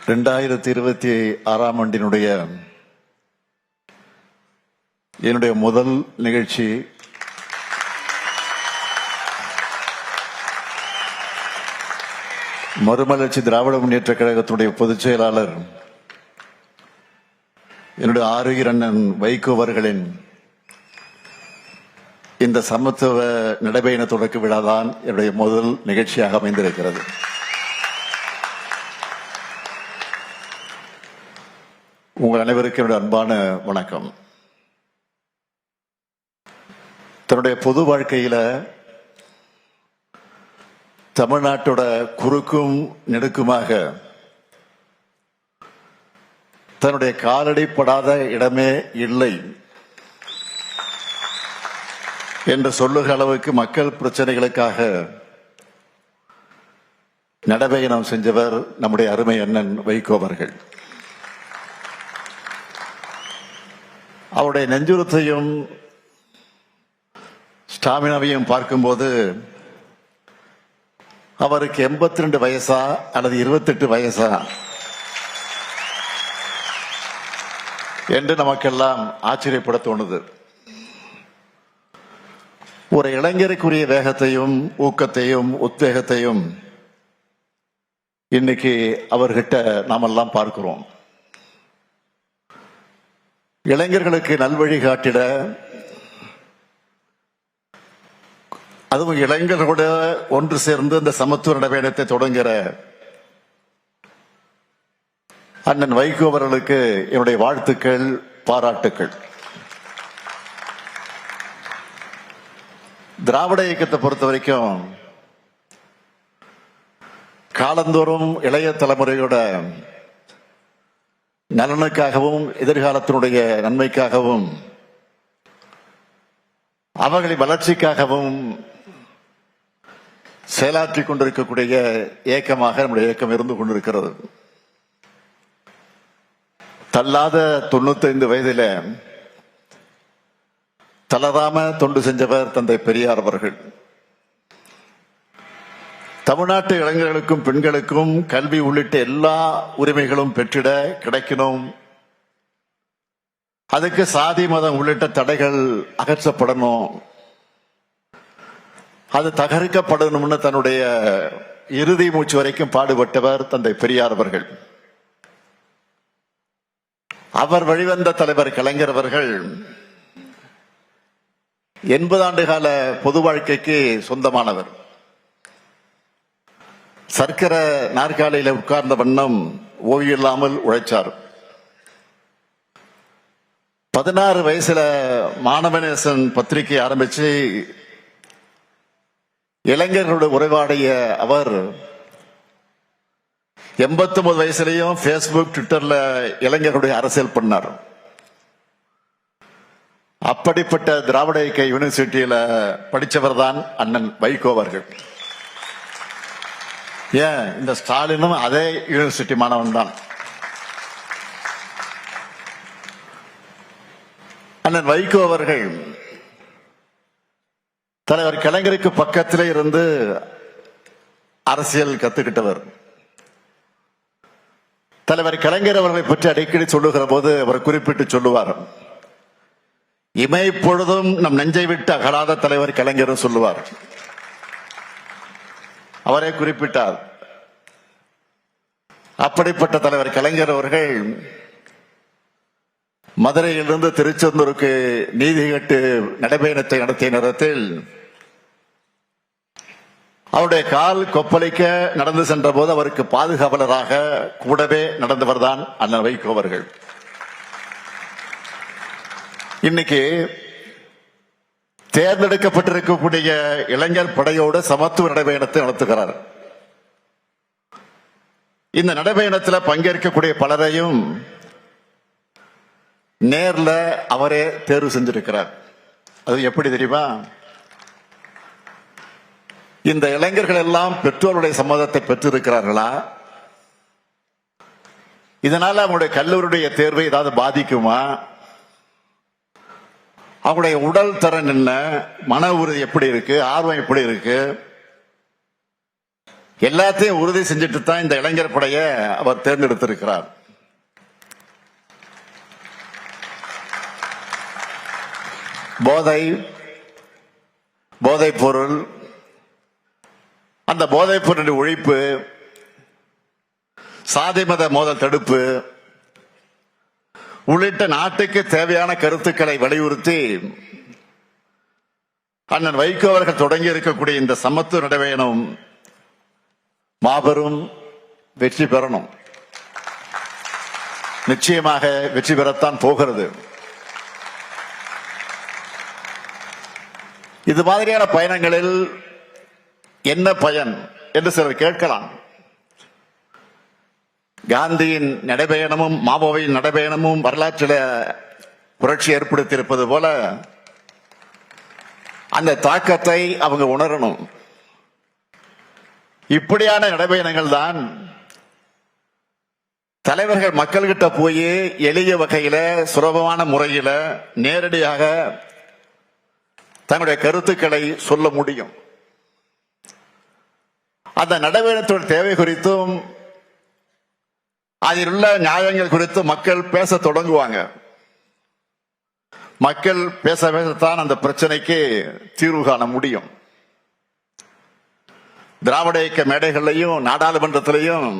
2026 ஆண்டினுடைய என்னுடைய முதல் நிகழ்ச்சி மறுமலர்ச்சி திராவிட முன்னேற்ற கழகத்துடைய பொதுச் செயலாளர் என்னுடைய ஆரோக்கிய அண்ணன் வைகோ அவர்களின் இந்த சமத்துவ நடைபயண தொடக்க விழாதான் என்னுடைய முதல் நிகழ்ச்சியாக அமைந்திருக்கிறது. உங்கள் அனைவருக்கும் என்னுடைய அன்பான வணக்கம். தன்னுடைய பொது வாழ்க்கையில தமிழ்நாட்டோட குறுக்கும் நெடுக்குமாக தன்னுடைய காலடிப்படாத இடமே இல்லை என்று சொல்லுகிற அளவுக்கு மக்கள் பிரச்சனைகளுக்காக நடைபயணம் செஞ்சவர் நம்முடைய அருமை அண்ணன் வைகோ அவர்கள். அவருடைய நெஞ்சுரத்தையும் ஸ்டாமினாவையும் பார்க்கும்போது அவருக்கு 82 வயசா அல்லது 28 வயசா என்று நமக்கெல்லாம் ஆச்சரியப்பட தோணுது. ஒரு இளைஞருக்குரிய வேகத்தையும் ஊக்கத்தையும் உத்வேகத்தையும் இன்னைக்கு அவர்கிட்ட நாமெல்லாம் பார்க்கிறோம். இளைஞர்களுக்கு நல்வழி காட்டிட, அதுவும் இளைஞர்களோட ஒன்று சேர்ந்து இந்த சமத்துவ நடைபயணத்தை தொடங்குகிற அண்ணன் வைகோ அவர்களுக்கு என்னுடைய வாழ்த்துக்கள், பாராட்டுக்கள். திராவிட இயக்கத்தை பொறுத்த வரைக்கும் காலந்தோறும் இளைய தலைமுறையோட நலனுக்காகவும் எதிர்காலத்தினுடைய நன்மைக்காகவும் அவர்களின் வளர்ச்சிக்காகவும் செயலாற்றிக் கொண்டிருக்கக்கூடிய இயக்கமாக நம்முடைய இயக்கம் இருந்து கொண்டிருக்கிறது. தள்ளாத 95 வயதில தளராம தொண்டு செஞ்சவர் தந்தை பெரியார் அவர்கள். தமிழ்நாட்டு இளைஞர்களுக்கும் பெண்களுக்கும் கல்வி உள்ளிட்ட எல்லா உரிமைகளும் பெற்றிட கிடைக்கணும், அதுக்கு சாதி மதம் உள்ளிட்ட தடைகள் அகற்றப்படணும், அது தகர்க்கப்படணும்னு தன்னுடைய இறுதி மூச்சு வரைக்கும் பாடுபட்டவர் தந்தை பெரியார் அவர்கள். அவர் வழிவந்த தலைவர் கலைஞர் அவர்கள் 80 ஆண்டு கால பொது வாழ்க்கைக்கு சொந்தமானவர். சர்க்கரை நாற்காலியில உட்கார்ந்த வண்ணம் ஓய்வில்லாமல் உழைச்சார். 16 வயசுல மாணவநேசன் பத்திரிகை ஆரம்பிச்சு இளைஞர்களுடைய உரைவாடைய அவர் 89 வயசுலயும் பேஸ்புக், ட்விட்டர்ல இளைஞர்களுடைய அரசியல் பண்ணார். அப்படிப்பட்ட திராவிட இயக்க யூனிவர்சிட்டியில படிச்சவர் தான் அண்ணன் வைகோ அவர்கள். ஏன், இந்த ஸ்டாலினும் அதே யூனிவர்சிட்டி மாணவன் தான். அண்ணன் வைகோ அவர்கள் தலைவர் கலைஞருக்கு பக்கத்திலே இருந்து அரசியல் கத்துக்கிட்டவர். தலைவர் கலைஞர் அவர்களை பற்றி அடிக்கடி சொல்லுகிற போது அவர் குறிப்பிட்டு சொல்லுவார், இமைப்பொழுதும் நம் நெஞ்சை விட்டு அகலாத தலைவர் கலைஞரும் சொல்லுவார். அவரே குறிப்பிட்டார். அப்படிப்பட்ட தலைவர் கலைஞர் அவர்கள் மதுரையிலிருந்து திருச்செந்தூருக்கு நீதி கேட்டு நடைபயணத்தை நடத்திய நேரத்தில் அவருடைய கால் கொப்பளிக்க நடந்து சென்ற போது அவருக்கு பாதுகாவலராக கூடவே நடந்தவர் தான் அண்ணன் வைகோ அவர்கள். இன்னைக்கு தேர்ந்தெடுக்கப்பட்டிருக்கக்கூடிய இளைஞர் படையோடு சமத்துவ நடைபயணத்தை நடத்துகிறார். இந்த நடைபயணத்தில் பங்கேற்கக்கூடிய பலரையும் நேர்ல அவரே தேர்வு செஞ்சிருக்கிறார். அது எப்படி தெரியுமா? இந்த இளைஞர்கள் எல்லாம் பெற்றோருடைய சம்மதத்தை பெற்றிருக்கிறார்களா? இதனால அவங்களுடைய கல்லூரியுடைய தேர்வை ஏதாவது பாதிக்குமா? அவங்களுடைய உடல் திறன் என்ன, மன உறுதி எப்படி இருக்கு, ஆர்வம் எப்படி இருக்கு, எல்லாத்தையும் உறுதி செஞ்சுட்டு தான் இந்த இளைஞர் படைய அவர் தேர்ந்தெடுத்திருக்கிறார். போதைப் பொருள், அந்த போதைப் பொருளின் ஒழிப்பு, சாதி மத மோதல் தடுப்பு உள்ளிட்ட நாட்டுக்கு தேவையான கருத்துக்களை வலியுறுத்தி அண்ணன் வைகோ அவர்கள் தொடங்கி இருக்கக்கூடிய இந்த சமத்துவ நடைபயணம் மாபெரும் வெற்றி பெறணும். நிச்சயமாக வெற்றி பெறத்தான் போகிறது. இது மாதிரியான பயணங்களில் என்ன பயன் என்று சிலர் கேட்கலாம். காந்தியின் நடைபயணமும் மாவோவின் நடைபயணமும் வரலாற்றில் புரட்சி ஏற்படுத்தியிருப்பது போல அந்த தாக்கத்தை அவங்க உணரணும். இப்படியான நடைபயணங்கள் தான் தலைவர்கள் மக்கள்கிட்ட போய் எளிய வகையில சுலபமான முறையில நேரடியாக தங்களுடைய கருத்துக்களை சொல்ல முடியும். அந்த நடைபயணத்தோட தேவை குறித்தும் அதில் உள்ள நியாயங்கள் குறித்து மக்கள் பேச தொடங்குவாங்க. மக்கள் பேச பேசத்தான் அந்த பிரச்சனைக்கு தீர்வு காண முடியும். திராவிட இயக்க மேடைகளையும் நாடாளுமன்றத்திலையும்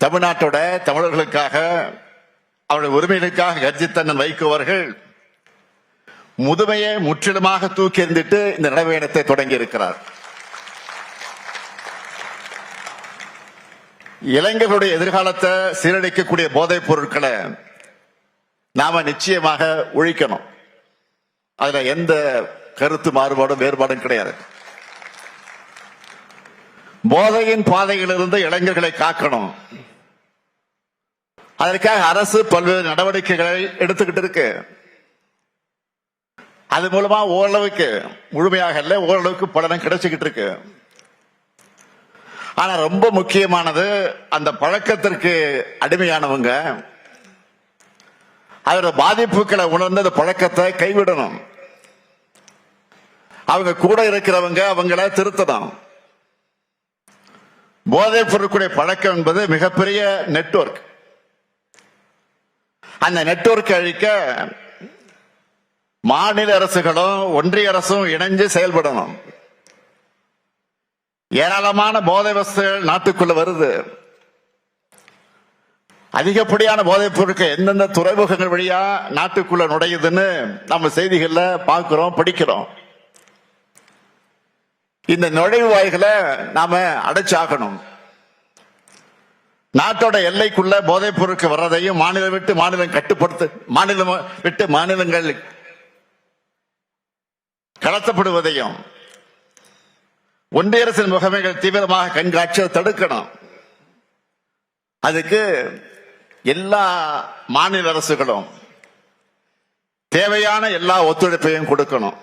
தமிழ்நாட்டோட தமிழர்களுக்காக அவருடைய உரிமைகளுக்காக கர்ஜித்தண்ணன் வைகோ அவர்கள் முதுமையை முற்றிலுமாக தூக்கி எறிந்துட்டு இந்த நடைபயணத்தை தொடங்கி இருக்கிறார். இளைஞர்களுடைய எதிர்காலத்தை சீரழிக்கக்கூடிய போதைப் பொருட்களை நாம நிச்சயமாக ஒழிக்கணும். அதுல எந்த கருத்து மாறுபாடும் வேறுபாடும் கிடையாது. போதையின் பாதையிலிருந்து இளைஞர்களை காக்கணும். அதற்காக அரசு பல்வேறு நடவடிக்கைகளை எடுத்துக்கிட்டு இருக்கு. அது மூலமா ஓரளவுக்கு, முழுமையாக இல்ல, ஓரளவுக்கு பலனும் கிடைச்சுக்கிட்டு இருக்கு. ஆனா ரொம்ப முக்கியமானது, அந்த பழக்கத்திற்கு அடிமையானவங்க அதோட பாதிப்புகளை உணர்ந்து அந்த பழக்கத்தை கைவிடணும். அவங்க கூட இருக்கிறவங்க அவங்கள திருத்தணும். போதைப் பொருட்களுடைய பழக்கம் என்பது மிகப்பெரிய நெட்வொர்க். அந்த நெட்வொர்க் அழிக்க மாநில அரசுகளும் ஒன்றிய அரசும் இணைஞ்சு செயல்படணும். ஏராளமான போதை வஸ்துகள் நாட்டுக்குள்ள வருது. அதிகப்படியான போதைப் பொருட்கள் எந்தெந்த துறைமுகங்கள் வழியா நாட்டுக்குள்ள நுழையுதுன்னு நம்ம செய்திகள்ல பார்க்கிறோம், படிக்கிறோம். இந்த நுழைவு வாய்களை நாம அடைச்சாகணும். நாட்டோட எல்லைக்குள்ள போதைப் பொருட்கள் வர்றதையும் மாநிலம் விட்டு மாநிலம் மாநிலம் விட்டு மாநிலங்கள் கடத்தப்படுவதையும் ஒன்றிய அரசின் முகமைகள் தீவிரமாக கண்காட்சியை தடுக்கணும். அதுக்கு எல்லா மாநில அரசுகளும் தேவையான எல்லா ஒத்துழைப்பையும் கொடுக்கணும்.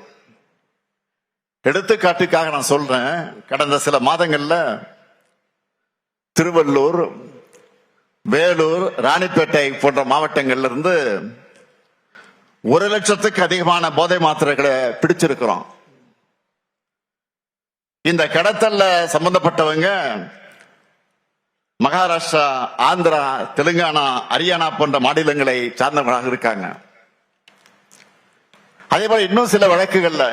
எடுத்துக்காட்டுக்காக நான் சொல்றேன், கடந்த சில மாதங்கள்ல திருவள்ளூர், வேலூர், ராணிப்பேட்டை போன்ற மாவட்டங்கள்ல இருந்து 1 லட்சத்துக்கு அதிகமான போதை மாத்திரைகளை பிடிச்சிருக்கிறோம். இந்த கடத்தல்ல சம்பந்தப்பட்டவங்க மகாராஷ்டிரா, ஆந்திரா, தெலுங்கானா, ஹரியானா போன்ற மாநிலங்களை சார்ந்தவர்களாக இருக்காங்க. அதே போல இன்னும் சில வழக்குகள்ல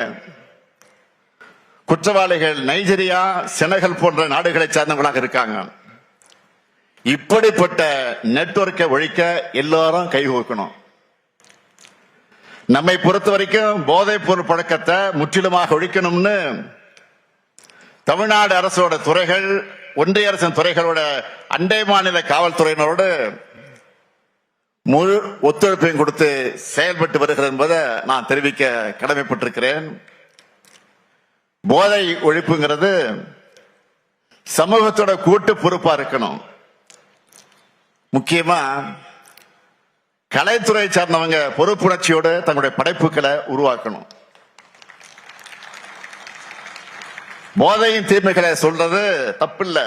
குற்றவாளிகள் நைஜீரியா, செனகல் போன்ற நாடுகளை சார்ந்தவர்களாக இருக்காங்க. இப்படிப்பட்ட நெட்வொர்க்கை ஒழிக்க எல்லாரும் கைகோக்கணும். நம்மை பொறுத்த வரைக்கும் போதைப் பொருள் பழக்கத்தை முற்றிலுமாக ஒழிக்கணும்னு தமிழ்நாடு அரசோட துறைகள், ஒன்றிய அரசின் துறைகளோட அண்டை மாநில காவல்துறையினரோடு முழு ஒத்துழைப்பையும் கொடுத்து செயல்பட்டு வருகிறது என்பதை நான் தெரிவிக்க கடமைப்பட்டிருக்கிறேன். போதை ஒழிப்புங்கிறது சமூகத்தோட கூட்டு பொறுப்பா இருக்கணும். முக்கியமா கலைத்துறை சார்ந்தவங்க பொறுப்புணர்ச்சியோடு தங்களுடைய படைப்புகளை உருவாக்கணும். போதையின் தீமைகளை சொல்றது தப்பில்ல,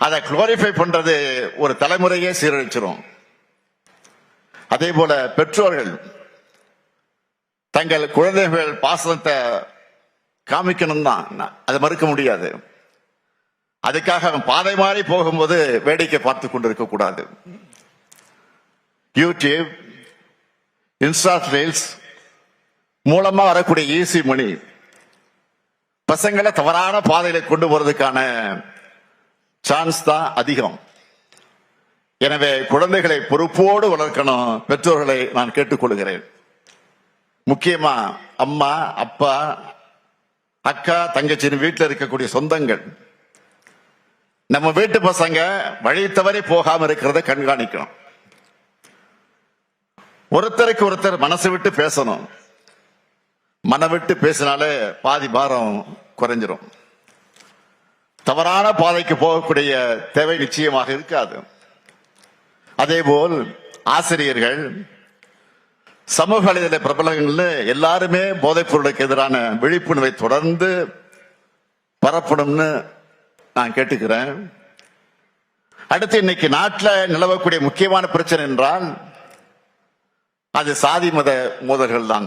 அதை குளோரிஃபை பண்றது ஒரு தலைமுறையே சீரழிச்சிரும். அதே போல பெற்றோர்கள் தங்கள் குழந்தைகள் பாசத்தை காமிக்கணும் தான், அதை மறுக்க முடியாது. அதுக்காக அவன் பாதை மாறி போகும்போது வேடிக்கை பார்த்து கொண்டிருக்க கூடாது. யூடியூப், இன்ஸ்டா ரீல்ஸ் மூலமா வரக்கூடிய ஈஸி மணி பசங்களை தவறான பாதையில கொண்டு போறதுக்கான சான்ஸ் தான் அதிகம். எனவே குழந்தைகளை பொறுப்போடு வளர்க்கணும். பெற்றோர்களை நான் கேட்டுக்கொள்கிறேன். முக்கியமா அம்மா, அப்பா, அக்கா, தங்கச்சின்னு வீட்டில் இருக்கக்கூடிய சொந்தங்கள், நம்ம வீட்டு பசங்க வழி தவறி போகாம இருக்கிறத கண்காணிக்கணும். ஒருத்தருக்கு ஒருத்தர் மனசு விட்டு பேசணும். மனம் விட்டு பேசினாலே பாதி பாரம் குறைஞ்சிரும். தவறான பாதைக்கு போகக்கூடிய தேவை நிச்சயமாக இருக்காது. அதேபோல் ஆசிரியர்கள், சமூக வலைதள பிரபலங்கள் எல்லாருமே போதைப் பொருளுக்கு எதிரான விழிப்புணர்வை தொடர்ந்து பரப்பணும்னு நான் கேட்டுக்கிறேன். அடுத்து, இன்னைக்கு நாட்டில் நிலவக்கூடிய முக்கியமான பிரச்சனை என்றால் அது சாதி மத மோதல்கள் தான்.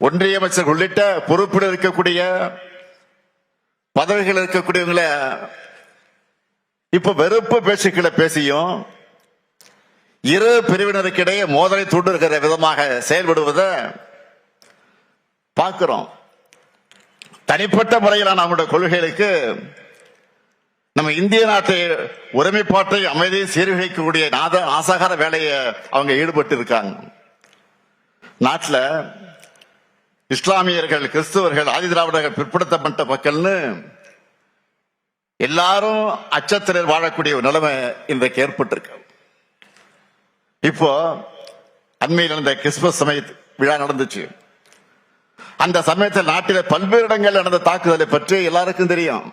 ஒன்றிய அமைச்சர் உள்ளிட்ட பொறுப்பில் இருக்கக்கூடிய பதவிகள் இருக்கக்கூடியவங்களை இப்ப வெறுப்பு பேச்சுக்களை பேசியும் இரு பிரிவினருக்கிடையே மோதலை தூண்டுகிற விதமாக செயல்படுவதை பார்க்கிறோம். தனிப்பட்ட முறையிலான நம்முடைய கொள்கைகளுக்கு நம்ம இந்திய நாட்டை ஒருமைப்பாட்டை அமைதியை சீர்குலைக்கக்கூடிய ஆசாகார வேலையை அவங்க ஈடுபட்டு இருக்காங்க. நாட்டில் இஸ்லாமியர்கள், கிறிஸ்துவர்கள், ஆதி திராவிடர்கள், பிற்படுத்தப்பட்ட மக்கள்னு எல்லாரும் அச்சத்தில் வாழக்கூடிய ஒரு நிலைமை இன்றைக்கு ஏற்பட்டிருக்கு. இப்போ அண்மையில் நடந்த கிறிஸ்துமஸ் சமய விழா நடந்துச்சு. அந்த சமயத்தில் நாட்டில் பல்வேறு இடங்கள் நடந்த தாக்குதலை பற்றி எல்லாருக்கும் தெரியும்.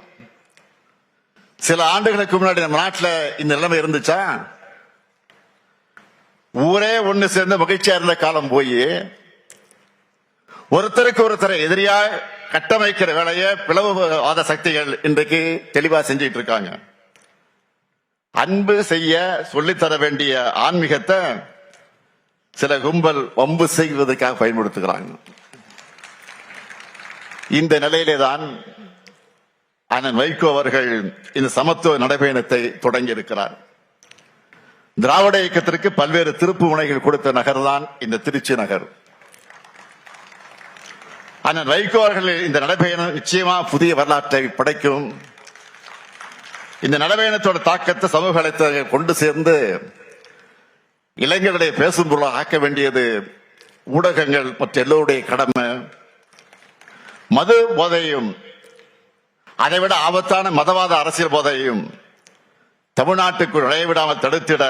சில ஆண்டுகளுக்கு முன்னாடி நம்ம நாட்டில் இந்த நிலைமை இருந்துச்சா? ஊரே ஒண்ணு சேர்ந்து மகிழ்ச்சியா இருந்த காலம் போய் ஒருத்தருக்கு ஒருத்தரை எதிரியா கட்டமைக்கிற வேலையை பிளவுவாத சக்திகள் இன்றைக்கு தெளிவா செஞ்சிட்டு இருக்காங்க. அன்பு செய்ய சொல்லித்தர வேண்டிய ஆன்மீகத்தை சில கும்பல் வம்பு செய்வதற்காக பயன்படுத்துகிறாங்க. இந்த நிலையிலேதான் அண்ணன் வைகோ அவர்கள் இந்த சமத்துவ நடைபயணத்தை தொடங்கி இருக்கிறார். திராவிட இயக்கத்திற்கு பல்வேறு திருப்பு முனைகள் கொடுத்த நகர் தான் இந்த திருச்சி நகர். அண்ணன் வைகோ அவர்கள் இந்த நடைபயணம் நிச்சயமா புதிய வரலாற்றை படைக்கும். இந்த நடைபயணத்தோட தாக்கத்தை சமூக வலைத்தளங்கள் கொண்டு சேர்ந்து இளைஞர்களை பேசும் பொருளாக ஆக்க வேண்டியது ஊடகங்கள் மற்ற எல்லோருடைய கடமை. மது போதையும் அதைவிட ஆபத்தான மதவாத அரசியல் போதையும் தமிழ்நாட்டுக்குள் நுழைவிடாமல் தடுத்திட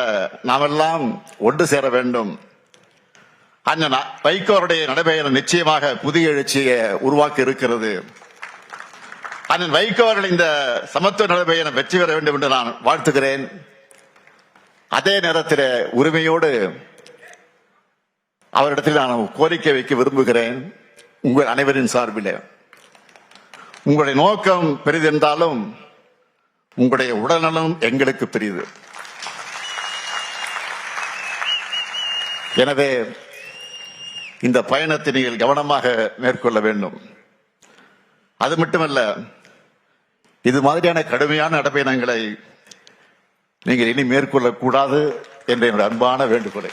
நாமெல்லாம் ஒன்று சேர வேண்டும். அண்ணன் வைகோருடைய நடைபயணம் நிச்சயமாக புதிய எழுச்சியை உருவாக்க இருக்கிறது. அண்ணன் வைகோ அவர்கள் இந்த சமத்துவ நடைபயணம் வெற்றி பெற வேண்டும் என்று நான் வாழ்த்துகிறேன். அதே நேரத்தில் உரிமையோடு அவரிடத்தில் நான் கோரிக்கை வைக்க விரும்புகிறேன். உங்கள் அனைவரின் சார்பில் உங்களுடைய நோக்கம் பெரிதென்றாலும் உங்களுடைய உடல்நலம் எங்களுக்கு பெரிது. எனவே இந்த பயணத்தை நீங்கள் கவனமாக மேற்கொள்ள வேண்டும். அது மட்டுமல்ல, இது மாதிரியான கடுமையான நடைபயணங்களை நீங்கள் இனி மேற்கொள்ளக்கூடாது என்ற என்னுடைய அன்பான வேண்டுகோளை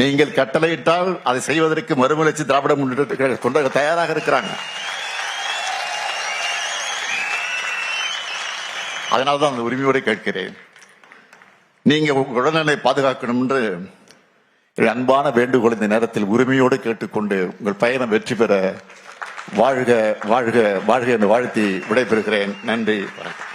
நீங்கள் கட்டளையிட்டால் அதை செய்வதற்கு மறுமலர்ச்சி திராவிட முன்னேற்ற கொண்டு தயாராக இருக்கிறாங்க. அதனால்தான் அந்த உரிமையோடு கேட்கிறேன். நீங்க உங்கள் உடல்நிலை பாதுகாக்கணும் என்று அன்பான வேண்டுகோள் இந்த நேரத்தில் உரிமையோடு கேட்டுக்கொண்டு உங்கள் பயணம் வெற்றி பெற வாழ்க வாழ்க வாழ்க என்று வாழ்த்தி விடைபெறுகிறேன். நன்றி, வணக்கம்.